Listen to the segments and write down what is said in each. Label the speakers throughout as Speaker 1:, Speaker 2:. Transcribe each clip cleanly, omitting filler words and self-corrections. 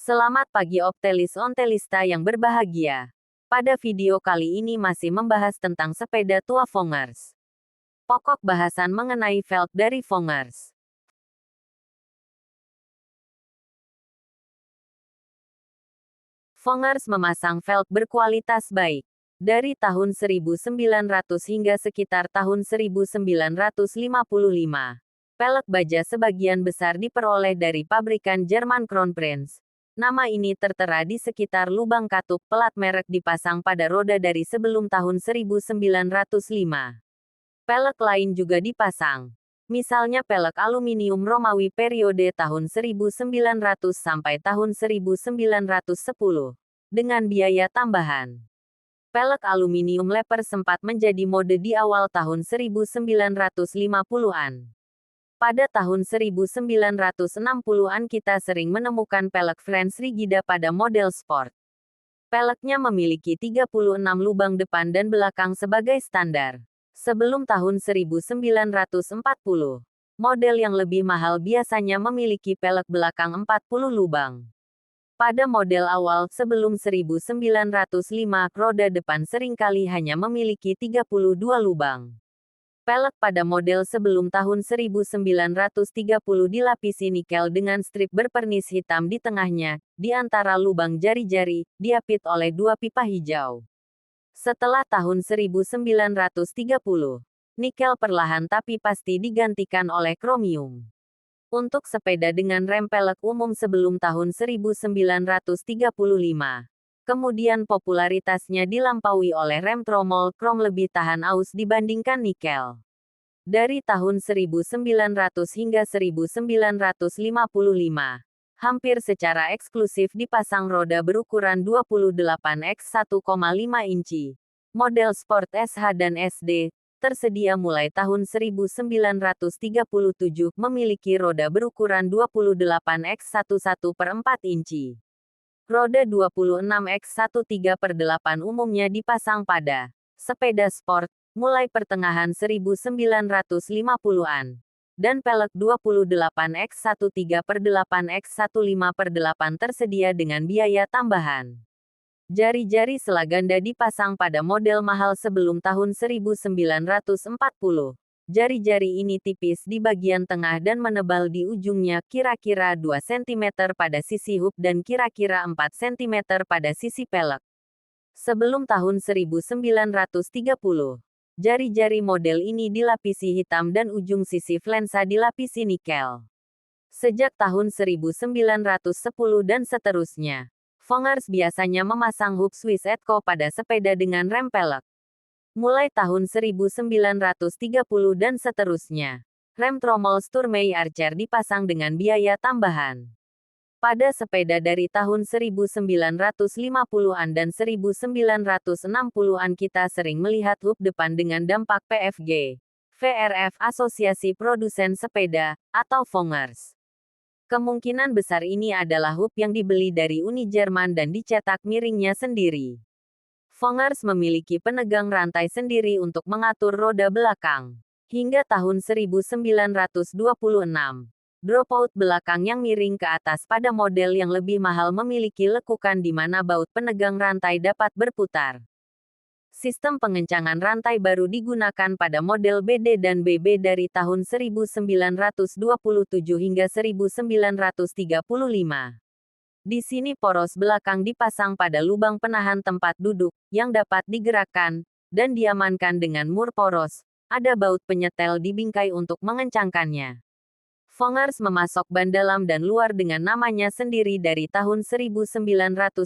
Speaker 1: Selamat pagi Optelis-Ontelista yang berbahagia. Pada video kali ini masih membahas tentang sepeda tua Vongers. Pokok bahasan mengenai velg dari Vongers. Vongers memasang velg berkualitas baik. Dari tahun 1900 hingga sekitar tahun 1955. Pelek baja sebagian besar diperoleh dari pabrikan Jerman Kronprinz. Nama ini tertera di sekitar lubang katup pelat merek dipasang pada roda dari sebelum tahun 1905. Pelek lain juga dipasang. Misalnya pelek aluminium Romawi periode tahun 1900 sampai tahun 1910. Dengan biaya tambahan. Pelek aluminium leper sempat menjadi mode di awal tahun 1950-an. Pada tahun 1960-an kita sering menemukan pelek French Rigida pada model sport. Peleknya memiliki 36 lubang depan dan belakang sebagai standar. Sebelum tahun 1940, model yang lebih mahal biasanya memiliki pelek belakang 40 lubang. Pada model awal sebelum 1905, roda depan seringkali hanya memiliki 32 lubang. Pelek pada model sebelum tahun 1930 dilapisi nikel dengan strip berpernis hitam di tengahnya, di antara lubang jari-jari, diapit oleh dua pipa hijau. Setelah tahun 1930, nikel perlahan tapi pasti digantikan oleh kromium. Untuk sepeda dengan rem pelek umum sebelum tahun 1935. Kemudian popularitasnya dilampaui oleh rem tromol krom lebih tahan aus dibandingkan nikel. Dari tahun 1900 hingga 1955, hampir secara eksklusif dipasang roda berukuran 28x1,5 inci. Model Sport SH dan SD, tersedia mulai tahun 1937, memiliki roda berukuran 28x11/4 inci. Roda 26x13/8 umumnya dipasang pada sepeda sport, mulai pertengahan 1950-an. Dan pelek 28x13/8x15/8 tersedia dengan biaya tambahan. Jari-jari selaganda dipasang pada model mahal sebelum tahun 1940. Jari-jari ini tipis di bagian tengah dan menebal di ujungnya, kira-kira 2 cm pada sisi hub dan kira-kira 4 cm pada sisi pelek. Sebelum tahun 1930, jari-jari model ini dilapisi hitam dan ujung sisi flensa dilapisi nikel. Sejak tahun 1910 dan seterusnya, Vongers biasanya memasang hub Swiss Etco pada sepeda dengan rem pelek. Mulai tahun 1930 dan seterusnya, rem tromol Sturmey Archer dipasang dengan biaya tambahan. Pada sepeda dari tahun 1950-an dan 1960-an kita sering melihat hub depan dengan dampak PFG, VRF Asosiasi Produsen Sepeda, atau Vongers. Kemungkinan besar ini adalah hub yang dibeli dari Uni Jerman dan dicetak miringnya sendiri. Vongers memiliki penegang rantai sendiri untuk mengatur roda belakang. Hingga tahun 1926, dropout belakang yang miring ke atas pada model yang lebih mahal memiliki lekukan di mana baut penegang rantai dapat berputar. Sistem pengencangan rantai baru digunakan pada model BD dan BB dari tahun 1927 hingga 1935. Di sini poros belakang dipasang pada lubang penahan tempat duduk, yang dapat digerakkan, dan diamankan dengan mur poros. Ada baut penyetel di bingkai untuk mengencangkannya. Vongers memasok ban dalam dan luar dengan namanya sendiri dari tahun 1900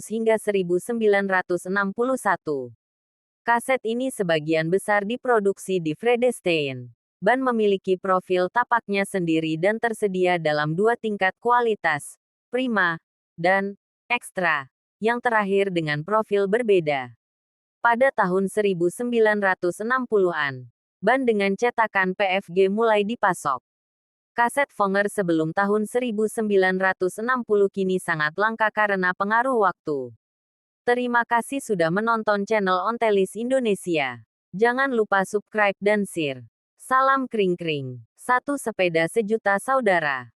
Speaker 1: hingga 1961. Kaset ini sebagian besar diproduksi di Vredestein. Ban memiliki profil tapaknya sendiri dan tersedia dalam 2 tingkat kualitas, prima dan ekstra, yang terakhir dengan profil berbeda. Pada tahun 1960-an, ban dengan cetakan PFG mulai dipasok. Kaset Vongers sebelum tahun 1960 kini sangat langka karena pengaruh waktu. Terima kasih sudah menonton channel Ontelis Indonesia. Jangan lupa subscribe dan share. Salam kring-kring. Satu sepeda sejuta saudara.